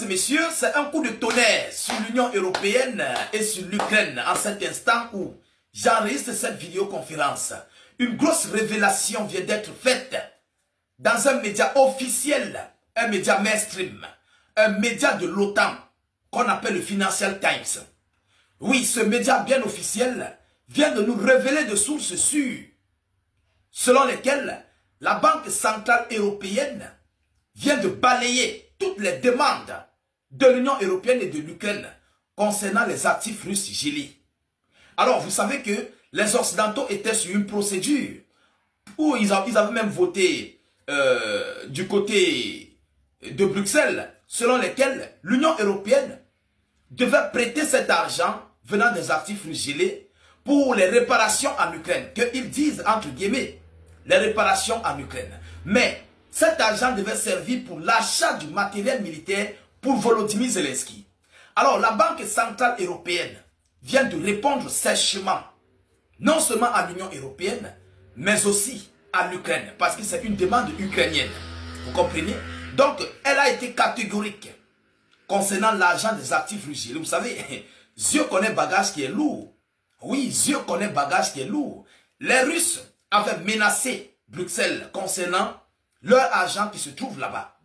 messieurs, c'est un coup de tonnerre sur l'Union européenne et sur l'Ukraine en cet instant où j'enregistre cette vidéoconférence. Une grosse révélation vient d'être faite dans un média officiel, un média mainstream, un média de l'OTAN qu'on appelle le Financial Times. Oui, ce média bien officiel vient de nous révéler de sources sûres selon lesquelles la Banque Centrale Européenne vient de balayer toutes les demandes de l'Union Européenne et de l'Ukraine concernant les actifs russes gelés. Alors, vous savez que les Occidentaux étaient sur une procédure où ils avaient même voté du côté de Bruxelles, selon lesquels l'Union Européenne devait prêter cet argent venant des actifs russes gelés pour les réparations en Ukraine, qu'ils disent entre guillemets les réparations en Ukraine. Mais cet argent devait servir pour l'achat du matériel militaire pour Volodymyr Zelensky. Alors la Banque Centrale Européenne vient de répondre sèchement, non seulement à l'Union Européenne, mais aussi à l'Ukraine, parce que c'est une demande ukrainienne. Vous comprenez? Donc, elle a été catégorique concernant l'argent des actifs russes. Vous savez, Dieu connaît bagage qui est lourd. Oui, Dieu connaît bagage qui est lourd. Les Russes avaient menacé Bruxelles concernant leur argent qui se trouve là-bas.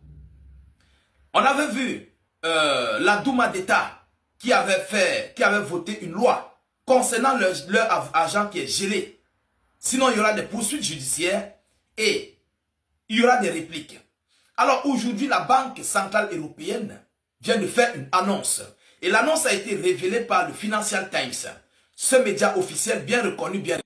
On avait vu la Douma d'État qui avait voté une loi concernant leur argent qui est gelé. Sinon, il y aura des poursuites judiciaires et il y aura des répliques. Alors aujourd'hui, la Banque Centrale Européenne vient de faire une annonce. Et l'annonce a été révélée par le Financial Times. Ce média officiel bien reconnu, bien